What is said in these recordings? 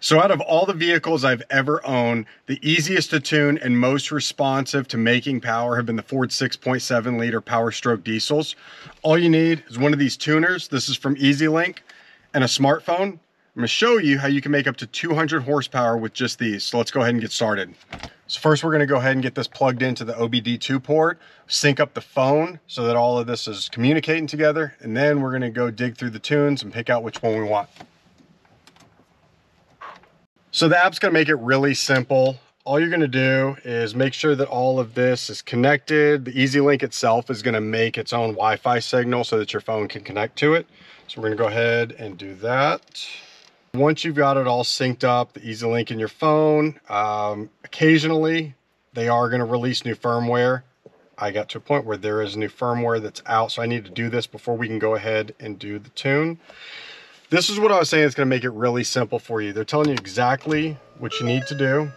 So out of all the vehicles I've ever owned, the easiest to tune and most responsive to making power have been the Ford 6.7 liter Powerstroke diesels. All you need is one of these tuners. This is from EZLynk, and a smartphone. I'm gonna show you how you can make up to 200 horsepower with just these. So let's go ahead and get started. So first we're gonna go ahead and get this plugged into the OBD2 port, sync up the phone so that all of this is communicating together, and then we're gonna go dig through the tunes and pick out which one we want. So the app's gonna make it really simple. All you're gonna do is make sure that all of this is connected. The EZLynk itself is gonna make its own Wi-Fi signal so that your phone can connect to it. So we're gonna go ahead and do that. Once you've got it all synced up, the EZLynk in your phone, occasionally they are gonna release new firmware. I got to a point where there is new firmware that's out, so I need to do this before we can go ahead and do the tune. This is what I was saying, it's gonna make it really simple for you. They're telling you exactly what you need to do.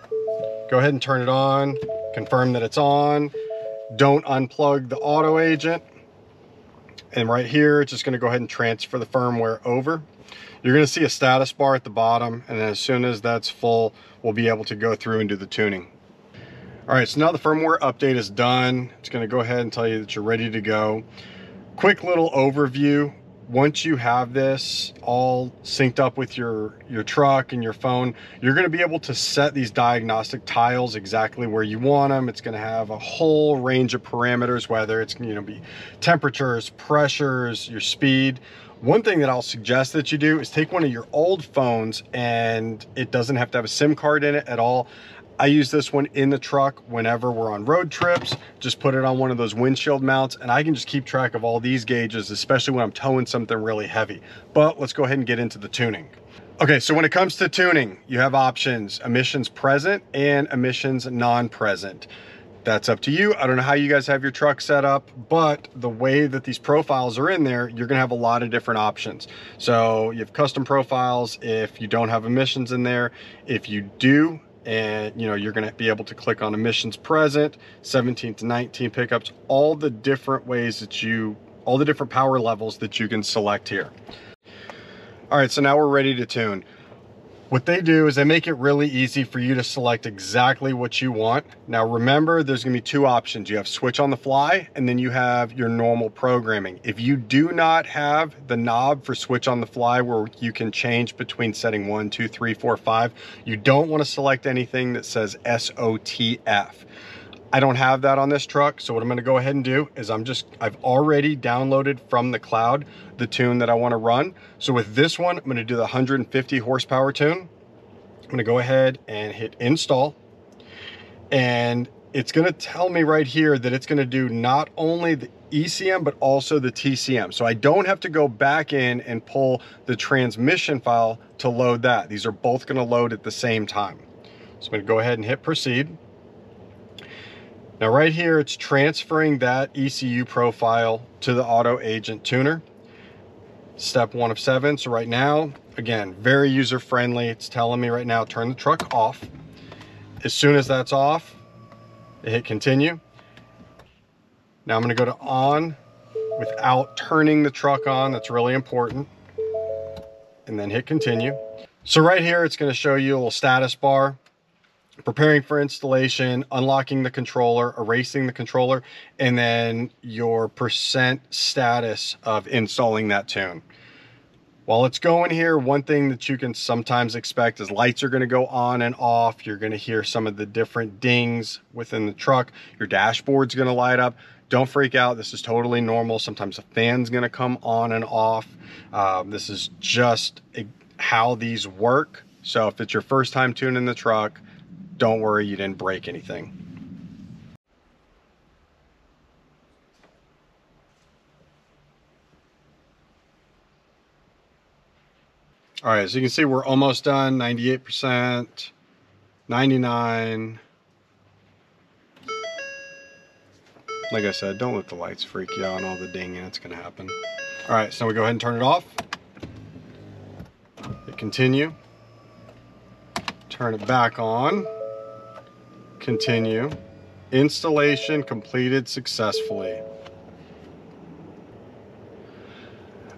Go ahead and turn it on, confirm that it's on. Don't unplug the Auto Agent. And right here, it's just gonna go ahead and transfer the firmware over. You're gonna see a status bar at the bottom, and then as soon as that's full, we'll be able to go through and do the tuning. All right, so now the firmware update is done. It's gonna go ahead and tell you that you're ready to go. Quick little overview. Once you have this all synced up with your truck and your phone, you're gonna be able to set these diagnostic tiles exactly where you want them. It's gonna have a whole range of parameters, whether it's gonna be temperatures, pressures, your speed. One thing that I'll suggest that you do is take one of your old phones, and it doesn't have to have a SIM card in it at all. I use this one in the truck whenever we're on road trips. Just put it on one of those windshield mounts, and I can just keep track of all these gauges, especially when I'm towing something really heavy. But let's go ahead and get into the tuning. Okay, so when it comes to tuning, you have options: emissions present and emissions non-present. That's up to you. I don't know how you guys have your truck set up, but the way that these profiles are in there, you're gonna have a lot of different options. So you have custom profiles if you don't have emissions in there. If you do, and you're going to be able to click on emissions present, 17 to 19 pickups, all the different ways that all the different power levels that you can select here. All right, so now we're ready to tune. What they do is they make it really easy for you to select exactly what you want. Now remember, there's gonna be two options. You have switch on the fly, and then you have your normal programming. If you do not have the knob for switch on the fly where you can change between setting 1, 2, 3, 4, 5, you don't wanna select anything that says SOTF. I don't have that on this truck, so what I'm gonna go ahead and do is I've already downloaded from the cloud the tune that I wanna run. So with this one, I'm gonna do the 150 horsepower tune. I'm gonna go ahead and hit install. And it's gonna tell me right here that it's gonna do not only the ECM, but also the TCM. So I don't have to go back in and pull the transmission file to load that. These are both gonna load at the same time. So I'm gonna go ahead and hit proceed. Now right here, it's transferring that ECU profile to the Auto Agent tuner. Step 1 of 7. So right now, again, very user-friendly. It's telling me right now, turn the truck off. As soon as that's off, I hit continue. Now I'm gonna go to on without turning the truck on. That's really important. And then hit continue. So right here, it's gonna show you a little status bar. Preparing for installation, unlocking the controller, erasing the controller, and then your percent status of installing that tune. While it's going here, one thing that you can sometimes expect is lights are going to go on and off. You're going to hear some of the different dings within the truck. Your dashboard's going to light up. Don't freak out. This is totally normal. Sometimes a fan's going to come on and off. This is just how these work. So if it's your first time tuning the truck, don't worry, you didn't break anything. All right, so you can see we're almost done, 98%, 99. Like I said, don't let the lights freak you out and all the dinging that's gonna happen. All right, so we go ahead and turn it off. Hit continue. Turn it back on. Continue. Installation completed successfully.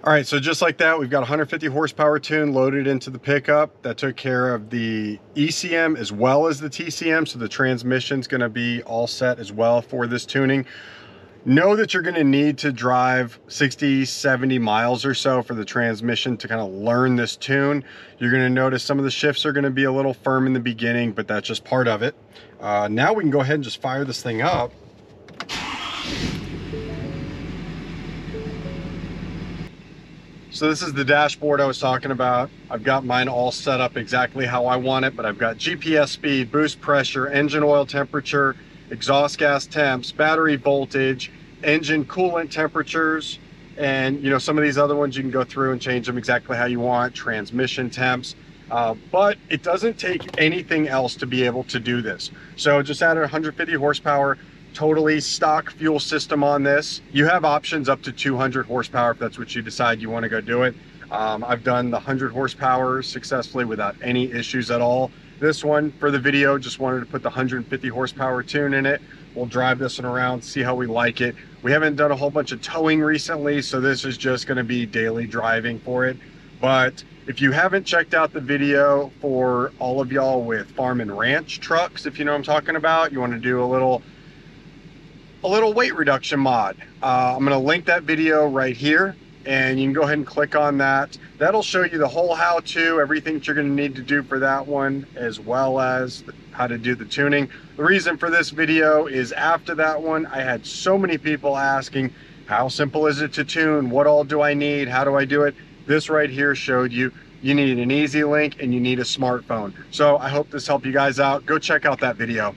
All right, so just like that, we've got 150 horsepower tune loaded into the pickup. That took care of the ECM as well as the TCM, so the transmission's gonna be all set as well for this tuning. Know that you're gonna need to drive 60, 70 miles or so for the transmission to kind of learn this tune. You're gonna notice some of the shifts are gonna be a little firm in the beginning, but that's just part of it. Now we can go ahead and just fire this thing up. So this is the dashboard I was talking about. I've got mine all set up exactly how I want it, but I've got GPS speed, boost pressure, engine oil temperature, exhaust gas temps, battery voltage, engine coolant temperatures, and you know, some of these other ones you can go through and change them exactly how you want, transmission temps, but it doesn't take anything else to be able to do this. So just added 150 horsepower, totally stock fuel system on this. You have options up to 200 horsepower if that's what you decide you want to go do it. I've done the 100 horsepower successfully without any issues at all. This one for the video, just wanted to put the 150 horsepower tune in it. We'll drive this one around, see how we like it. We haven't done a whole bunch of towing recently, so this is just going to be daily driving for it. But if you haven't checked out the video for all of y'all with farm and ranch trucks, if you know what I'm talking about, you want to do a little weight reduction mod, I'm going to link that video right here, and you can go ahead and click on that. That'll show you the whole how-to, everything that you're going to need to do for that one, as well as how to do the tuning. The reason for this video is after that one, I had so many people asking, how simple is it to tune? What all do I need? How do I do it? This right here showed you. You need an EZLynk and you need a smartphone. So I hope this helped you guys out. Go check out that video.